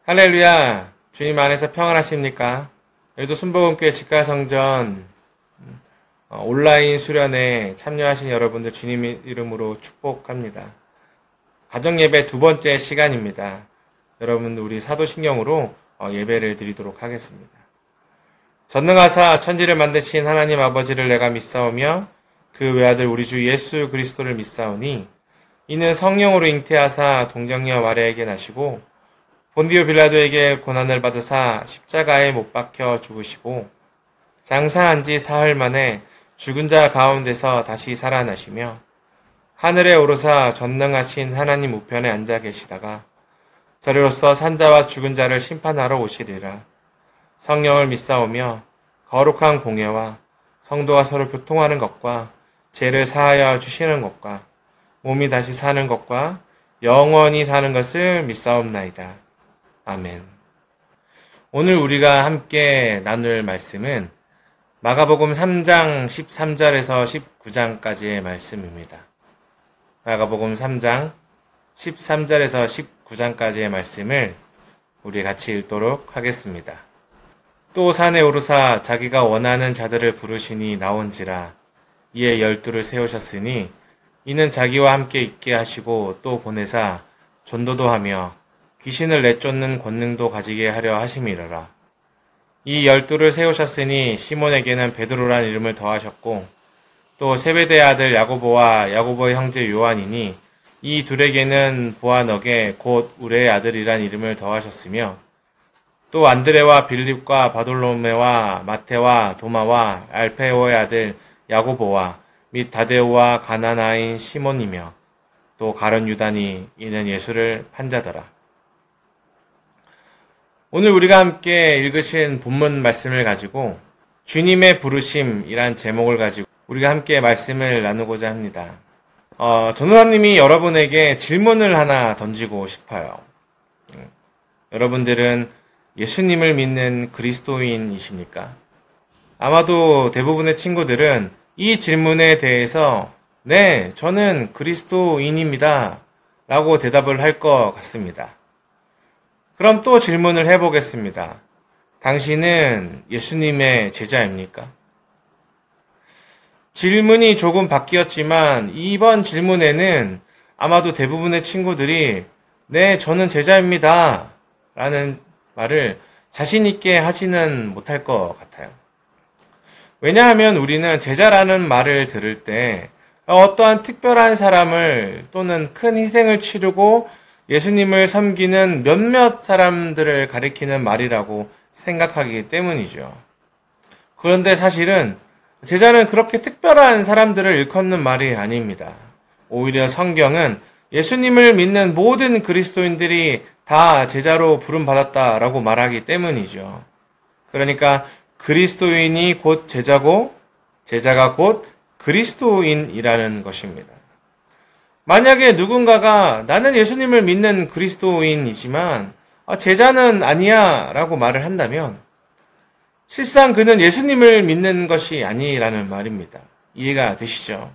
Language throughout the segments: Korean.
할렐루야! 주님 안에서 평안하십니까? 여기도 순복음교회 직가성전 온라인 수련회 참여하신 여러분들 주님 이름으로 축복합니다. 가정예배 두 번째 시간입니다. 여러분 우리 사도신경으로 예배를 드리도록 하겠습니다. 전능하사 천지를 만드신 하나님 아버지를 내가 믿사오며 그 외아들 우리 주 예수 그리스도를 믿사오니 이는 성령으로 잉태하사 동정녀 마리아에게 나시고 본디오 빌라도에게 고난을 받으사 십자가에 못 박혀 죽으시고 장사한 지 사흘 만에 죽은 자 가운데서 다시 살아나시며 하늘에 오르사 전능하신 하나님 우편에 앉아 계시다가 저리로서 산자와 죽은 자를 심판하러 오시리라. 성령을 믿사오며 거룩한 공예와 성도가 서로 교통하는 것과 죄를 사하여 주시는 것과 몸이 다시 사는 것과 영원히 사는 것을 믿사옵나이다. 아멘. 오늘 우리가 함께 나눌 말씀은 마가복음 3장 13절에서 19장까지의 말씀입니다. 마가복음 3장 13절에서 19장까지의 말씀을 우리 같이 읽도록 하겠습니다. 또 산에 오르사 자기가 원하는 자들을 부르시니 나온지라. 이에 12를 세우셨으니 이는 자기와 함께 있게 하시고 또 보내사 전도도 하며 귀신을 내쫓는 권능도 가지게 하려 하심이러라. 이 12를 세우셨으니 시몬에게는 베드로란 이름을 더하셨고 또 세베대의 아들 야고보와 야고보의 형제 요한이니 이 둘에게는 보아너게 곧 우레의 아들이란 이름을 더하셨으며 또 안드레와 빌립과 바돌로메와 마테와 도마와 알페오의 아들 야고보와 및 다데오와 가나나인 시몬이며 또 가룟 유다니 이는 예수를 판자더라. 오늘 우리가 함께 읽으신 본문 말씀을 가지고 주님의 부르심이란 제목을 가지고 우리가 함께 말씀을 나누고자 합니다. 전도사님이 여러분에게 질문을 하나 던지고 싶어요. 여러분들은 예수님을 믿는 그리스도인이십니까? 아마도 대부분의 친구들은 이 질문에 대해서 네, 저는 그리스도인입니다 라고 대답을 할 것 같습니다. 그럼 또 질문을 해보겠습니다. 당신은 예수님의 제자입니까? 질문이 조금 바뀌었지만 이번 질문에는 아마도 대부분의 친구들이 네, 저는 제자입니다 라는 말을 자신 있게 하지는 못할 것 같아요. 왜냐하면 우리는 제자라는 말을 들을 때 어떠한 특별한 사람을 또는 큰 희생을 치르고 예수님을 섬기는 몇몇 사람들을 가리키는 말이라고 생각하기 때문이죠. 그런데 사실은 제자는 그렇게 특별한 사람들을 일컫는 말이 아닙니다. 오히려 성경은 예수님을 믿는 모든 그리스도인들이 다 제자로 부름받았다라고 말하기 때문이죠. 그러니까 그리스도인이 곧 제자고 제자가 곧 그리스도인이라는 것입니다. 만약에 누군가가 나는 예수님을 믿는 그리스도인이지만 제자는 아니야 라고 말을 한다면 실상 그는 예수님을 믿는 것이 아니라는 말입니다. 이해가 되시죠?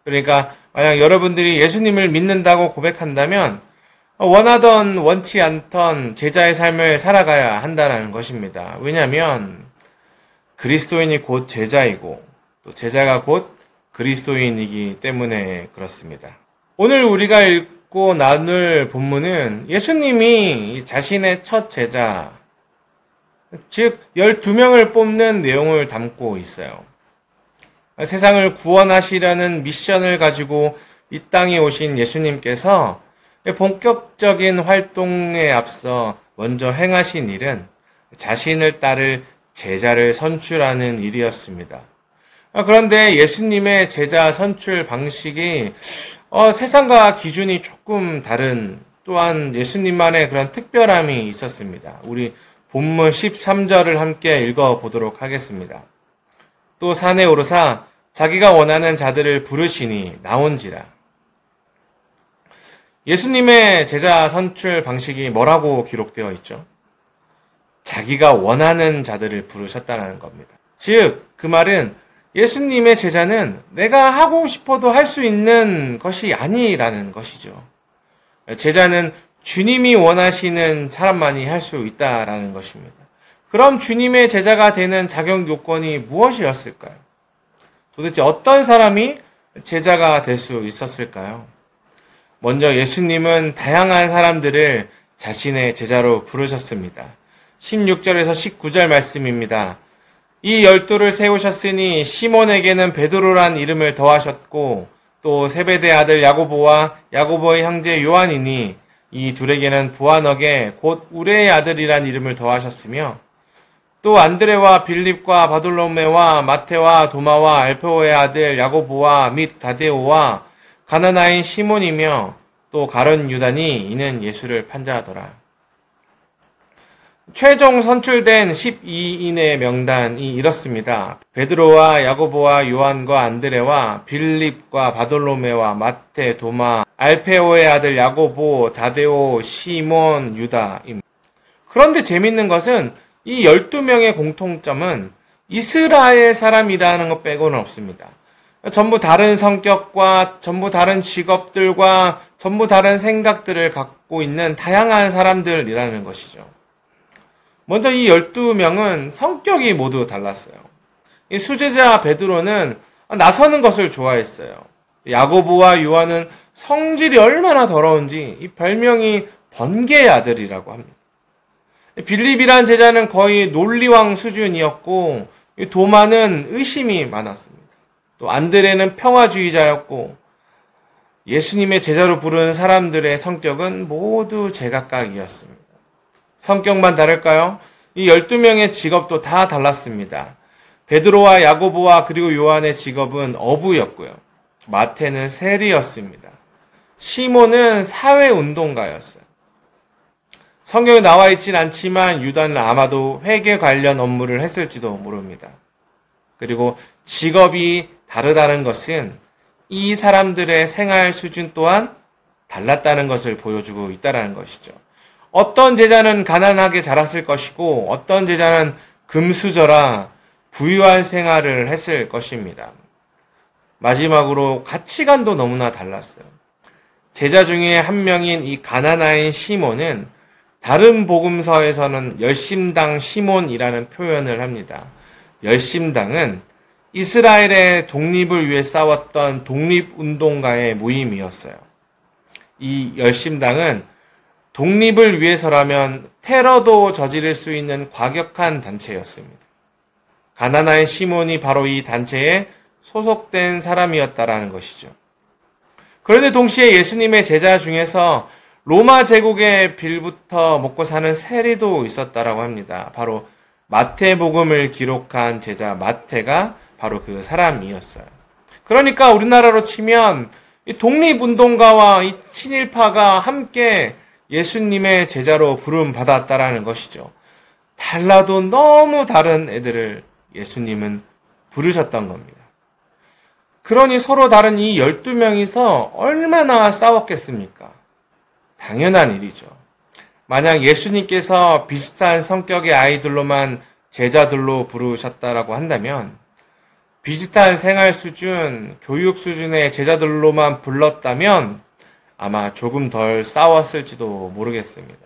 그러니까 만약 여러분들이 예수님을 믿는다고 고백한다면 원하던 원치 않던 제자의 삶을 살아가야 한다는 것입니다. 왜냐하면 그리스도인이 곧 제자이고 또 제자가 곧 그리스도인이기 때문에 그렇습니다. 오늘 우리가 읽고 나눌 본문은 예수님이 자신의 첫 제자, 즉 12명을 뽑는 내용을 담고 있어요. 세상을 구원하시려는 미션을 가지고 이 땅에 오신 예수님께서 본격적인 활동에 앞서 먼저 행하신 일은 자신을 따를 제자를 선출하는 일이었습니다. 그런데 예수님의 제자 선출 방식이 세상과 기준이 조금 다른 또한 예수님만의 그런 특별함이 있었습니다. 우리 본문 13절을 함께 읽어보도록 하겠습니다. 또 산에 오르사 자기가 원하는 자들을 부르시니 나온지라. 예수님의 제자 선출 방식이 뭐라고 기록되어 있죠? 자기가 원하는 자들을 부르셨다는 겁니다. 즉, 그 말은 예수님의 제자는 내가 하고 싶어도 할 수 있는 것이 아니라는 것이죠. 제자는 주님이 원하시는 사람만이 할 수 있다라는 것입니다. 그럼 주님의 제자가 되는 자격 요건이 무엇이었을까요? 도대체 어떤 사람이 제자가 될 수 있었을까요? 먼저 예수님은 다양한 사람들을 자신의 제자로 부르셨습니다. 16절에서 19절 말씀입니다. 이 12를 세우셨으니 시몬에게는 베드로란 이름을 더하셨고 또 세베대 아들 야고보와 야고보의 형제 요한이니 이 둘에게는 보아너게 곧 우레의 아들이란 이름을 더하셨으며 또 안드레와 빌립과 바돌로메와 마테와 도마와 알페오의 아들 야고보와 및 다데오와 가나나인 시몬이며 또 가룟 유다니 이는 예수를 판자하더라. 최종 선출된 12인의 명단이 이렇습니다. 베드로와 야고보와 요한과 안드레와 빌립과 바돌로메와 마테, 도마, 알페오의 아들 야고보, 다데오, 시몬, 유다입니다. 그런데 재밌는 것은 이 12명의 공통점은 이스라엘 사람이라는 것 빼고는 없습니다. 전부 다른 성격과 전부 다른 직업들과 전부 다른 생각들을 갖고 있는 다양한 사람들이라는 것이죠. 먼저 이 12명은 성격이 모두 달랐어요. 이 수제자 베드로는 나서는 것을 좋아했어요. 야고보와 요한은 성질이 얼마나 더러운지 이 별명이 번개의 아들이라고 합니다. 빌립이란 제자는 거의 논리왕 수준이었고 도마는 의심이 많았습니다. 또 안드레는 평화주의자였고 예수님의 제자로 부른 사람들의 성격은 모두 제각각이었습니다. 성격만 다를까요? 이 12명의 직업도 다 달랐습니다. 베드로와 야고보와 그리고 요한의 직업은 어부였고요. 마태는 세리였습니다. 시몬은 사회운동가였어요. 성경에 나와 있진 않지만 유다는 아마도 회계 관련 업무를 했을지도 모릅니다. 그리고 직업이 다르다는 것은 이 사람들의 생활 수준 또한 달랐다는 것을 보여주고 있다는 것이죠. 어떤 제자는 가난하게 자랐을 것이고 어떤 제자는 금수저라 부유한 생활을 했을 것입니다. 마지막으로 가치관도 너무나 달랐어요. 제자 중에 한 명인 이 가나나인 시몬은 다른 복음서에서는 열심당 시몬이라는 표현을 합니다. 열심당은 이스라엘의 독립을 위해 싸웠던 독립운동가의 모임이었어요. 이 열심당은 독립을 위해서라면 테러도 저지를 수 있는 과격한 단체였습니다. 가나나의 시몬이 바로 이 단체에 소속된 사람이었다라는 것이죠. 그런데 동시에 예수님의 제자 중에서 로마 제국의 빌부터 먹고 사는 세리도 있었다라고 합니다. 바로 마태복음을 기록한 제자 마태가 바로 그 사람이었어요. 그러니까 우리나라로 치면 이 독립운동가와 이 친일파가 함께 예수님의 제자로 부름받았다라는 것이죠. 달라도 너무 다른 애들을 예수님은 부르셨던 겁니다. 그러니 서로 다른 이 12명이서 얼마나 싸웠겠습니까? 당연한 일이죠. 만약 예수님께서 비슷한 성격의 아이들로만 제자들로 부르셨다라고 한다면 비슷한 생활 수준, 교육 수준의 제자들로만 불렀다면 아마 조금 덜 싸웠을지도 모르겠습니다.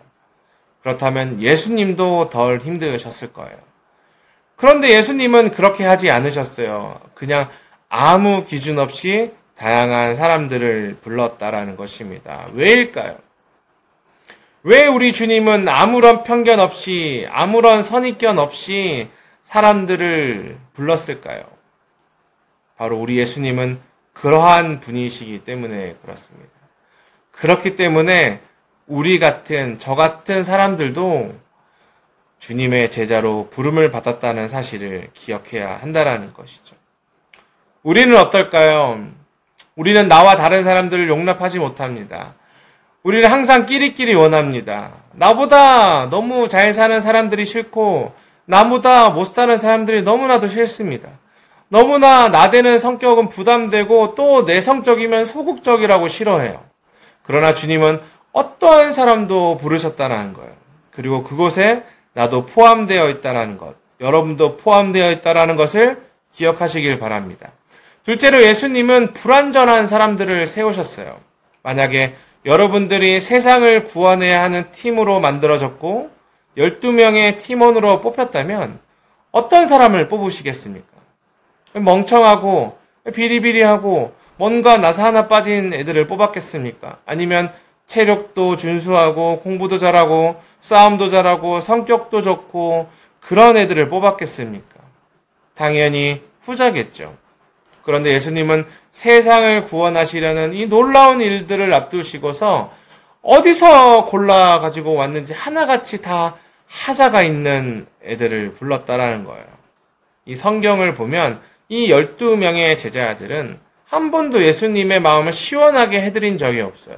그렇다면 예수님도 덜 힘드셨을 거예요. 그런데 예수님은 그렇게 하지 않으셨어요. 그냥 아무 기준 없이 다양한 사람들을 불렀다라는 것입니다. 왜일까요? 왜 우리 주님은 아무런 편견 없이, 아무런 선입견 없이 사람들을 불렀을까요? 바로 우리 예수님은 그러한 분이시기 때문에 그렇습니다. 그렇기 때문에 우리 같은, 저 같은 사람들도 주님의 제자로 부름을 받았다는 사실을 기억해야 한다는 것이죠. 우리는 어떨까요? 우리는 나와 다른 사람들을 용납하지 못합니다. 우리는 항상 끼리끼리 원합니다. 나보다 너무 잘 사는 사람들이 싫고 나보다 못 사는 사람들이 너무나도 싫습니다. 너무나 나대는 성격은 부담되고 또 내성적이면 소극적이라고 싫어해요. 그러나 주님은 어떠한 사람도 부르셨다는 거예요. 그리고 그곳에 나도 포함되어 있다는 것, 여러분도 포함되어 있다는 것을 기억하시길 바랍니다. 둘째로 예수님은 불완전한 사람들을 세우셨어요. 만약에 여러분들이 세상을 구원해야 하는 팀으로 만들어졌고 12명의 팀원으로 뽑혔다면 어떤 사람을 뽑으시겠습니까? 멍청하고 비리비리하고 뭔가 나사 하나 빠진 애들을 뽑았겠습니까? 아니면 체력도 준수하고 공부도 잘하고 싸움도 잘하고 성격도 좋고 그런 애들을 뽑았겠습니까? 당연히 후자겠죠. 그런데 예수님은 세상을 구원하시려는 이 놀라운 일들을 앞두시고서 어디서 골라 가지고 왔는지 하나같이 다 하자가 있는 애들을 불렀다라는 거예요. 이 성경을 보면 이 12명의 제자들은 한 번도 예수님의 마음을 시원하게 해드린 적이 없어요.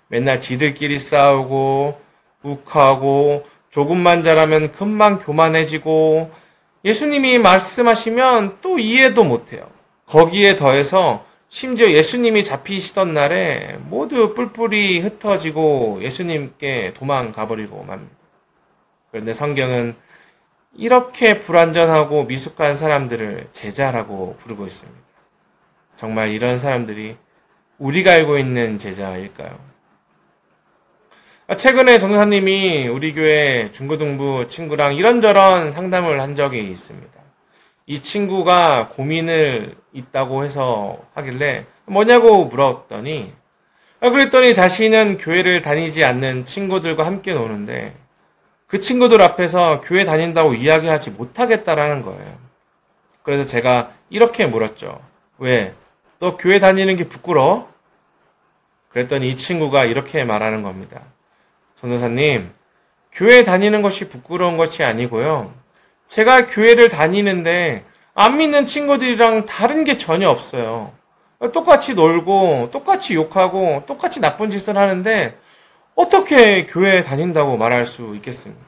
맨날 지들끼리 싸우고 욱하고 조금만 잘하면 금방 교만해지고 예수님이 말씀하시면 또 이해도 못해요. 거기에 더해서 심지어 예수님이 잡히시던 날에 모두 뿔뿔이 흩어지고 예수님께 도망가버리고 맙니다. 그런데 성경은 이렇게 불완전하고 미숙한 사람들을 제자라고 부르고 있습니다. 정말 이런 사람들이 우리가 알고 있는 제자일까요? 최근에 전도사님이 우리 교회 중고등부 친구랑 이런저런 상담을 한 적이 있습니다. 이 친구가 고민을 있다고 해서 하길래 뭐냐고 물었더니 그랬더니 자신은 교회를 다니지 않는 친구들과 함께 노는데 그 친구들 앞에서 교회 다닌다고 이야기하지 못하겠다라는 거예요. 그래서 제가 이렇게 물었죠. 왜? 너 교회 다니는 게 부끄러워? 그랬더니 이 친구가 이렇게 말하는 겁니다. 전도사님, 교회 다니는 것이 부끄러운 것이 아니고요. 제가 교회를 다니는데 안 믿는 친구들이랑 다른 게 전혀 없어요. 똑같이 놀고 똑같이 욕하고 똑같이 나쁜 짓을 하는데 어떻게 교회 다닌다고 말할 수 있겠습니까?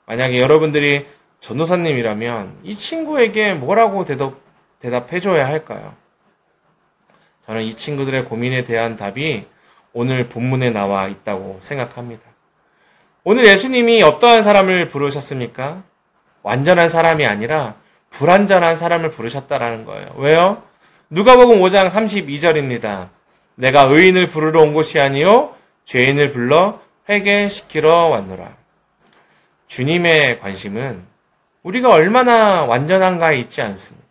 만약에 여러분들이 전도사님이라면 이 친구에게 뭐라고 대답해줘야 할까요? 저는 이 친구들의 고민에 대한 답이 오늘 본문에 나와 있다고 생각합니다. 오늘 예수님이 어떠한 사람을 부르셨습니까? 완전한 사람이 아니라 불완전한 사람을 부르셨다라는 거예요. 왜요? 누가복음 5장 32절입니다. 내가 의인을 부르러 온 것이 아니요 죄인을 불러 회개시키러 왔노라. 주님의 관심은 우리가 얼마나 완전한가에 있지 않습니다.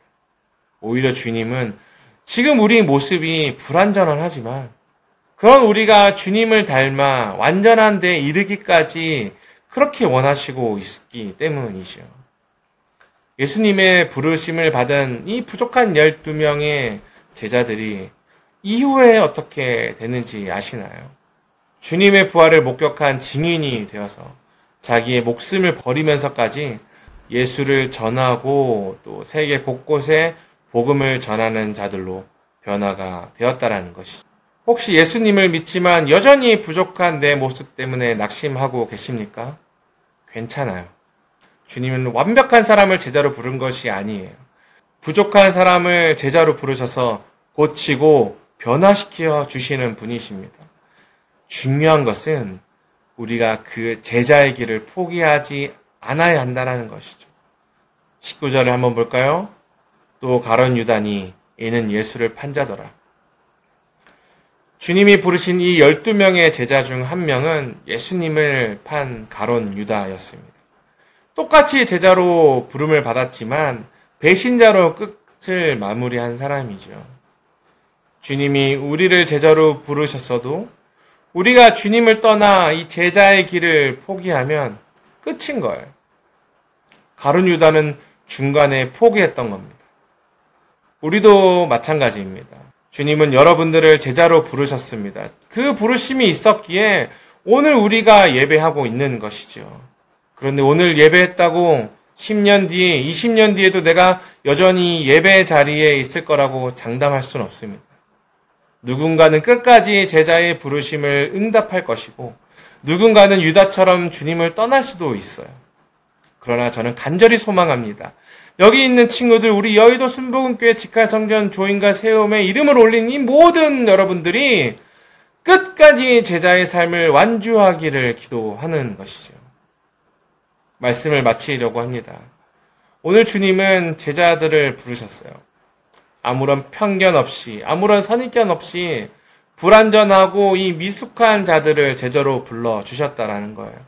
오히려 주님은 지금 우리 모습이 불완전하지만 그런 우리가 주님을 닮아 완전한 데 이르기까지 그렇게 원하시고 있기 때문이죠. 예수님의 부르심을 받은 이 부족한 12명의 제자들이 이후에 어떻게 되는지 아시나요? 주님의 부활을 목격한 증인이 되어서 자기의 목숨을 버리면서까지 예수를 전하고 또 세계 곳곳에 복음을 전하는 자들로 변화가 되었다라는 것이죠. 혹시 예수님을 믿지만 여전히 부족한 내 모습 때문에 낙심하고 계십니까? 괜찮아요. 주님은 완벽한 사람을 제자로 부른 것이 아니에요. 부족한 사람을 제자로 부르셔서 고치고 변화시켜 주시는 분이십니다. 중요한 것은 우리가 그 제자의 길을 포기하지 않아야 한다는 것이죠. 19절을 한번 볼까요? 또 가룟 유다니 이는 예수를 판자더라. 주님이 부르신 이 12명의 제자 중 한 명은 예수님을 판 가룟 유다였습니다. 똑같이 제자로 부름을 받았지만 배신자로 끝을 마무리한 사람이죠. 주님이 우리를 제자로 부르셨어도 우리가 주님을 떠나 이 제자의 길을 포기하면 끝인 거예요. 가룟 유다는 중간에 포기했던 겁니다. 우리도 마찬가지입니다. 주님은 여러분들을 제자로 부르셨습니다. 그 부르심이 있었기에 오늘 우리가 예배하고 있는 것이죠. 그런데 오늘 예배했다고 10년 뒤에, 20년 뒤에도 내가 여전히 예배 자리에 있을 거라고 장담할 수는 없습니다. 누군가는 끝까지 제자의 부르심을 응답할 것이고 누군가는 유다처럼 주님을 떠날 수도 있어요. 그러나 저는 간절히 소망합니다. 여기 있는 친구들, 우리 여의도 순복음교회 직할성전 조인과 세움에 이름을 올린 이 모든 여러분들이 끝까지 제자의 삶을 완주하기를 기도하는 것이죠. 말씀을 마치려고 합니다. 오늘 주님은 제자들을 부르셨어요. 아무런 편견 없이, 아무런 선입견 없이 불완전하고 이 미숙한 자들을 제자로 불러주셨다라는 거예요.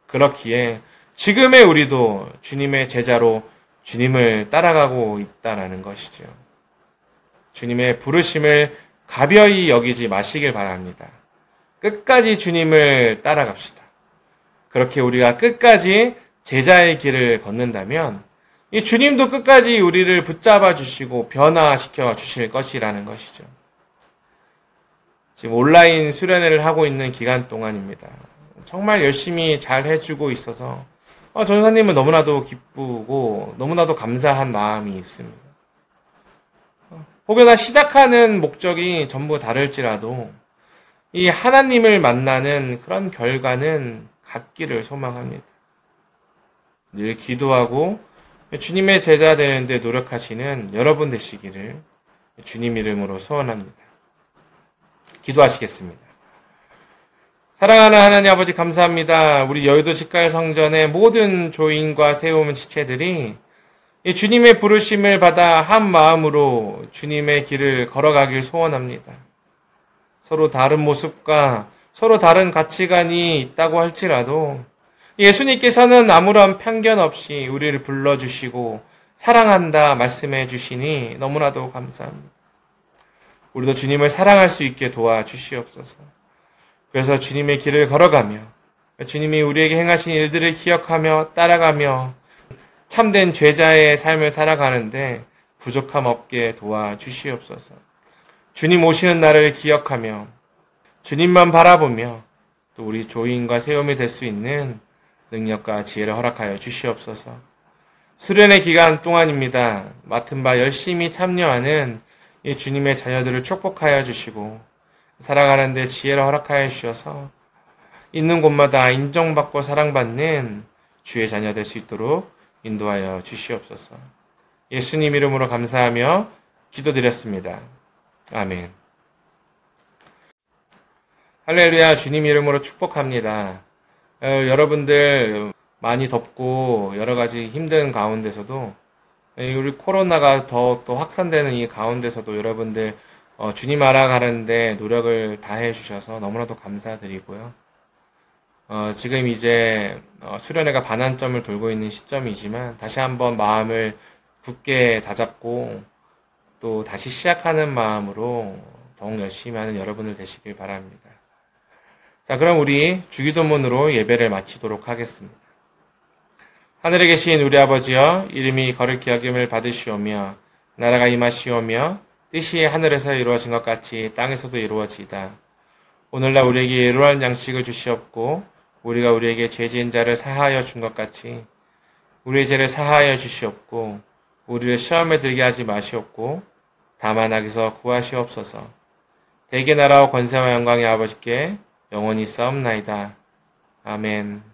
그렇기에 지금의 우리도 주님의 제자로 주님을 따라가고 있다라는 것이죠. 주님의 부르심을 가벼이 여기지 마시길 바랍니다. 끝까지 주님을 따라갑시다. 그렇게 우리가 끝까지 제자의 길을 걷는다면 이 주님도 끝까지 우리를 붙잡아 주시고 변화시켜 주실 것이라는 것이죠. 지금 온라인 수련회를 하고 있는 기간 동안입니다. 정말 열심히 잘 해주고 있어서 전사님은 너무나도 기쁘고 너무나도 감사한 마음이 있습니다. 혹여나 시작하는 목적이 전부 다를지라도 이 하나님을 만나는 그런 결과는 같기를 소망합니다. 늘 기도하고 주님의 제자 되는데 노력하시는 여러분 되시기를 주님 이름으로 소원합니다. 기도하시겠습니다. 사랑하는 하나님 아버지 감사합니다. 우리 여의도 직갈 성전의 모든 조인과 세움 지체들이 이 주님의 부르심을 받아 한 마음으로 주님의 길을 걸어가길 소원합니다. 서로 다른 모습과 서로 다른 가치관이 있다고 할지라도 예수님께서는 아무런 편견 없이 우리를 불러주시고 사랑한다 말씀해 주시니 너무나도 감사합니다. 우리도 주님을 사랑할 수 있게 도와주시옵소서. 그래서 주님의 길을 걸어가며 주님이 우리에게 행하신 일들을 기억하며 따라가며 참된 제자의 삶을 살아가는데 부족함 없게 도와주시옵소서. 주님 오시는 날을 기억하며 주님만 바라보며 또 우리 조인과 세움이 될 수 있는 능력과 지혜를 허락하여 주시옵소서. 수련의 기간 동안입니다. 맡은 바 열심히 참여하는 이 주님의 자녀들을 축복하여 주시고 살아가는 데 지혜를 허락하여 주셔서 있는 곳마다 인정받고 사랑받는 주의 자녀 될 수 있도록 인도하여 주시옵소서. 예수님 이름으로 감사하며 기도드렸습니다. 아멘. 할렐루야. 주님 이름으로 축복합니다. 여러분들 많이 덥고 여러 가지 힘든 가운데서도 우리 코로나가 더 또 확산되는 이 가운데서도 여러분들 주님 알아가는데 노력을 다해 주셔서 너무나도 감사드리고요. 지금 이제 수련회가 반환점을 돌고 있는 시점이지만 다시 한번 마음을 굳게 다잡고 또 다시 시작하는 마음으로 더욱 열심히 하는 여러분들 되시길 바랍니다. 자, 그럼 우리 주기도문으로 예배를 마치도록 하겠습니다. 하늘에 계신 우리 아버지여, 이름이 거룩히 여김을 받으시오며 나라가 임하시오며 뜻이 하늘에서 이루어진 것 같이 땅에서도 이루어지이다. 오늘날 우리에게 일용할 양식을 주시옵고 우리가 우리에게 죄 지은 자를 사하여 준 것 같이 우리의 죄를 사하여 주시옵고 우리를 시험에 들게 하지 마시옵고 다만 악에서 구하시옵소서. 대개 나라와 권세와 영광의 아버지께 영원히 싸움나이다. 아멘.